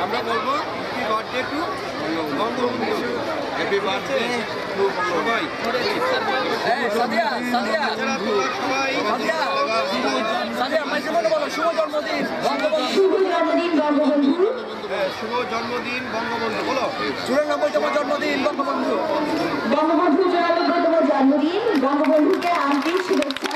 আমরা বলবো happy birthday to Bangabandhu, happy birthday to সবাই। সাদিয়া সাদিয়া সাদিয়া সাদিয়া মাইক্রোফোনে বলো শুভ জন্মদিন বঙ্গবন্ধু। শুভ জন্মদিন বঙ্গবন্ধু। শুভ জন্মদিন বঙ্গবন্ধু বলো। 94তম জন্মদিন বঙ্গবন্ধু। বঙ্গবন্ধু 94তম জন্মদিন। বঙ্গবন্ধুকে আন্তরিক শুভেচ্ছা।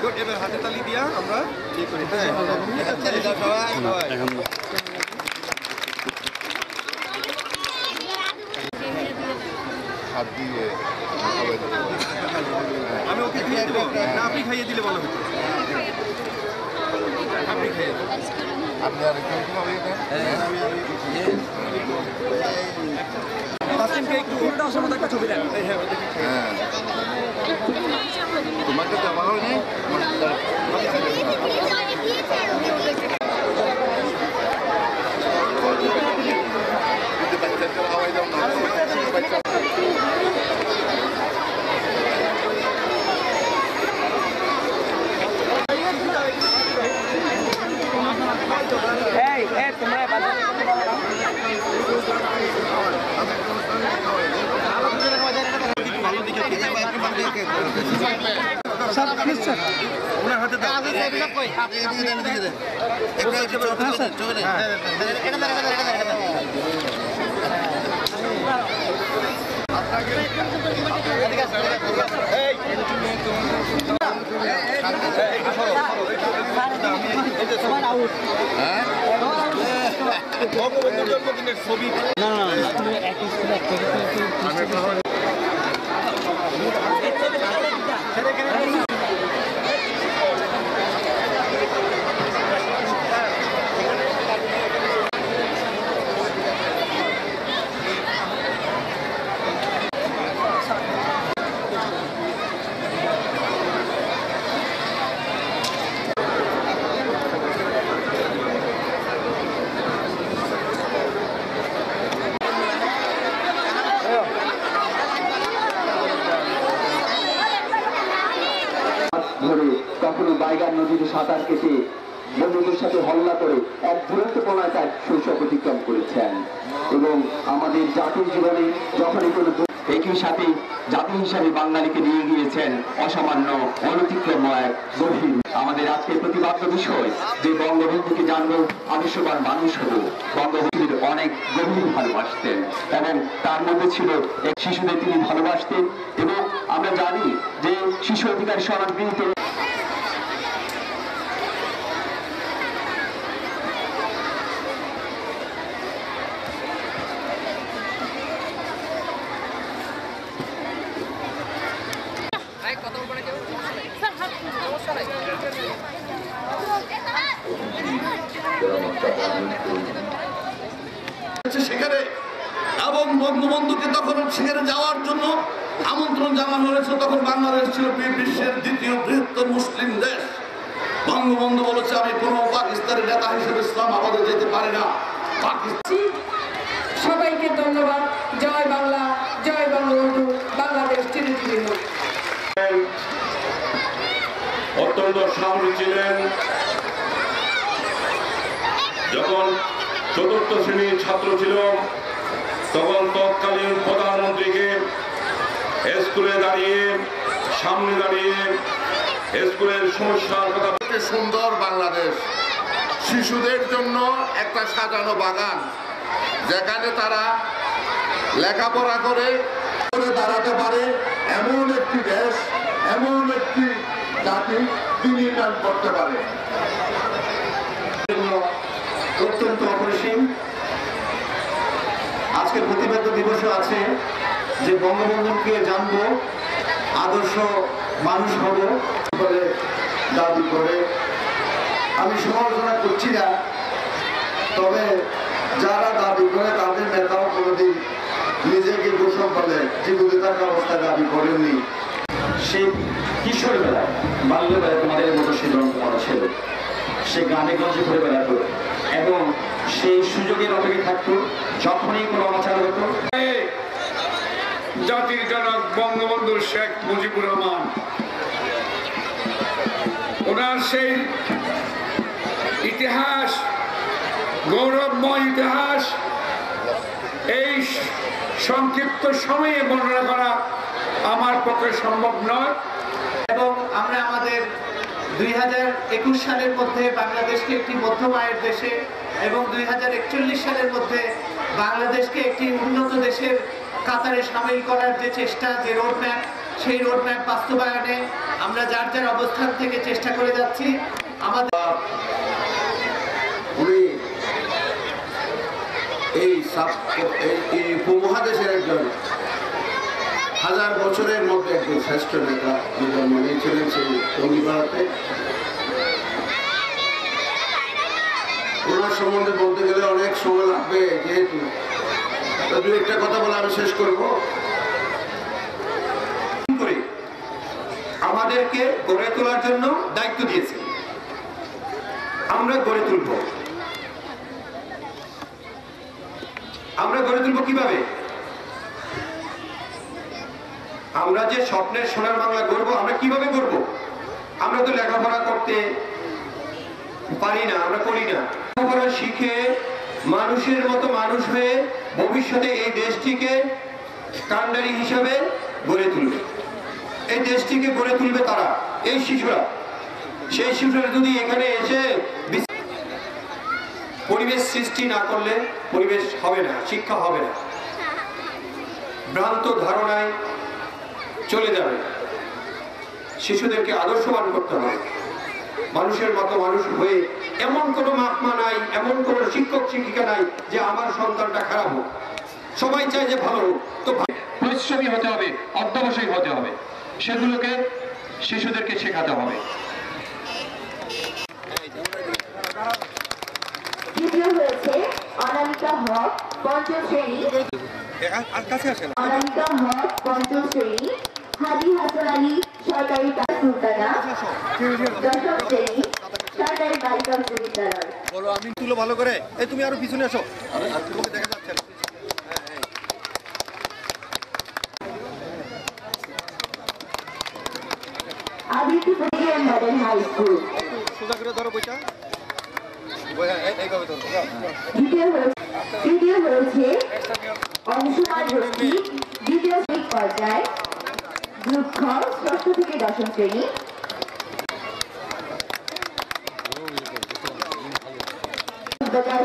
গুড, এবার হাতে তালি দিয়া আমরা ইয়ে করি। হ্যাঁ তালি দাও সবাই সবাই। আমি ওকে খাইয়ে দেবো না আপনি খাইয়ে দিলে ভালো হতো। আপনি খাইয়ে দেবো। আপনি আর একটু তাসলিমকে একটু উল্টা সময় একটা ছবি দেন। তোমাকে দেওয়া হয়নি ওনার হাতে দাও। বঙ্গবন্ধুর জন্মদিনের ছবি ধরে কখনো বাইগার নদীতে সাঁতার কেটে বন্ধুদের সাথে হল্লা করে এক দূরত্বপনায় তার শৈশব অতিক্রম করেছেন এবং আমাদের জাতির জীবনে যখনই কোনো একই সাথে জাতি হিসাবে বাঙালিকে নিয়ে গিয়েছেন অসামান্য অনতিক্রময় গভীর। আমাদের আজকে প্রতিবাদ্য বিষয় যে বঙ্গবন্ধুকে জানবো আদর্শবান মানুষ হবো। বঙ্গবন্ধুর অনেক গভীর ভালোবাসতেন এবং তার মধ্যে ছিল এক শিশুদের তিনি ভালোবাসতেন এবং আমরা জানি যে শিশু অধিকার সনদ বিলতে সেখানে এবং বঙ্গবন্ধুকে তখন সেখানে যাওয়ার জন্য আমন্ত্রণ জানানো হয়েছে। তখন বাংলাদেশ ছিল বিশ্বের দ্বিতীয় বৃহত্তম মুসলিম দেশ। বঙ্গবন্ধু বলেছে আমি কোনো পাকিস্তানের নেতা হিসেবে ইসলামাবাদে যেতে পারি না। সবাইকে ধন্যবাদ। জয় বাংলা, জয় বঙ্গবন্ধু, বাংলাদেশ চিরজীবী হোক। অত্যন্ত সাহসী ছিলেন। যখন চতুর্থ শ্রেণীর ছাত্র ছিল তখন তৎকালীন প্রধানমন্ত্রীকে স্কুলে দাঁড়িয়ে সামনে দাঁড়িয়ে স্কুলের সমস্যার কথা। সুন্দর বাংলাদেশ, শিশুদের জন্য একটা সাজানো বাগান যেখানে তারা লেখাপড়া করে দাঁড়াতে পারে এমন একটি দেশ, এমন একটি জাতি বিনির্মাণ করতে পারে। অত্যন্ত অপরিসীম। আজ আজকের প্রতিবাদ্য দিবসে আছে যে বঙ্গবন্ধুকে জানবো, আদর্শ মানুষ হব বলে দাবি করে। আমি সমালোচনা করছি না, তবে যারা দাবি করে তাদের নেতাও কোনোদিন নিজেকে গোসল বলে জীবিত থাকা অবস্থায় দাবি করেননি। সেই কিশোর বেলায় বাল্যবেলায় তোমাদের মতো সে যন্ত্রণা ছিল, সে গ্রামে গঞ্জে ঘুরে বেড়াতো এবং সেই সুযোগের অপেক্ষা থাকতো যখনই কোনো অনাচার হতো। জাতির জনক বঙ্গবন্ধু শেখ মুজিবুর রহমান, ওনার সেই ইতিহাস, গৌরবময় ইতিহাস এই সংক্ষিপ্ত সময়ে বর্ণনা করা আমার পক্ষে সম্ভব নয়। এবং আমরা আমাদের 2021 সালের মধ্যে বাংলাদেশকে একটি মধ্যম আয়ের দেশে এবং 2041 সালের মধ্যে বাংলাদেশকে একটি উন্নত দেশের কাতারে সামিল করার যে চেষ্টা, যে রোডম্যাপ, সেই রোডম্যাপ বাস্তবায়নে আমরা যার যার অবস্থান থেকে চেষ্টা করে যাচ্ছি। আমাদের উনি এই উপমহাদেশের একজন হাজার বছরের মধ্যে একজন শ্রেষ্ঠ নেতা জন্ম নিয়েছিলেন সেই টঙ্গিপাড়াতে। ওনার সম্বন্ধে বলতে গেলে অনেক সময় লাগবে, যেহেতু দু একটা কথা বলে আমি শেষ করবো। আমাদেরকে গড়ে তোলার জন্য দায়িত্ব দিয়েছে, আমরা গড়ে তুলব। আমরা গড়ে তুলব কিভাবে? আমরা যে স্বপ্নের সোনার বাংলা গড়ব, আমরা কিভাবে গড়ব? আমরা তো লেখাপড়া করতে পারি না, আমরা করি না। লেখাপড়া শিখে মানুষের মতো মানুষ হয়ে ভবিষ্যতে এই দেশটিকে কান্ডারি হিসাবে গড়ে তুলবে। এই দেশটিকে গড়ে তুলবে তারা, এই শিশুরা। সেই শিশুরা যদি এখানে এসে পরিবেশ সৃষ্টি না করলে পরিবেশ হবে না, শিক্ষা হবে না, ভ্রান্ত ধারণায় চলে যাবে। শিশুদেরকে আদর্শবান করতে হবে, মানুষের মতো মানুষ হয়ে। এমন কোনো মাপমা নাই, এমন কোনো শিক্ষক শিক্ষিকা নাই যে আমার সন্তানটা খারাপ হোক। সবাই চায় যে ভালো হোক। তো পরিশ্রমী হতে হবে, অধ্যবসায়ী হতে হবে, সেগুলোকে শিশুদেরকে শেখাতে হবে। দ্বিতীয় হয়েছে অনামিকা হক, পঞ্চম শ্রেণী। অনামিকা হক, পঞ্চম শ্রেণী। হাজি হাসান আলী সরকারি সুলতানা, দশম শ্রেণী, সরকারি বালিকা উচ্চ বিদ্যালয়। বলো আমি তুলো ভালো করে। এই তুমি আরো পিছনে আসো, আর তোমাকে দেখা যাচ্ছে না। আদিত্য পরিবার মডেল হাই স্কুল। সোজা করে ধরো বইটা। তৃতীয় হয়েছে অংশমান গোষ্ঠী, দ্বিতীয় শ্রেণী পর্যায়, গ্রুপ খ, ষষ্ঠ থেকে দশম শ্রেণী।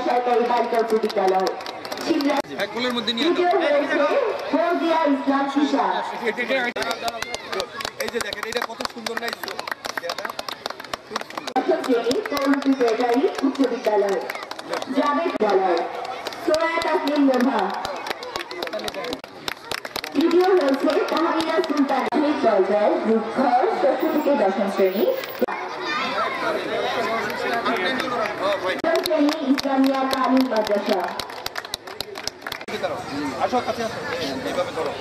সরকারি বালিকা উচ্চ বিদ্যালয় শিমলা। তৃতীয় হয়েছে ফৌজিয়া ইসলাম শিশা। এই যে দেখেন, এটা কত সুন্দর না দশম শ্রেণী, তরুণী বেকারি উচ্চ বিদ্যালয়, জাভেদ বিদ্যালয়, সোয়া তাসলিম লোভা। তৃতীয় হয়েছে তাহমিনা সুলতান পর্যায়, গ্রুপ খ, ষষ্ঠ থেকে দশম শ্রেণী। শ্রেণী ইসলামিয়া কামিল মাদ্রাসা। আসো কাছে আসো, এইভাবে ধরো।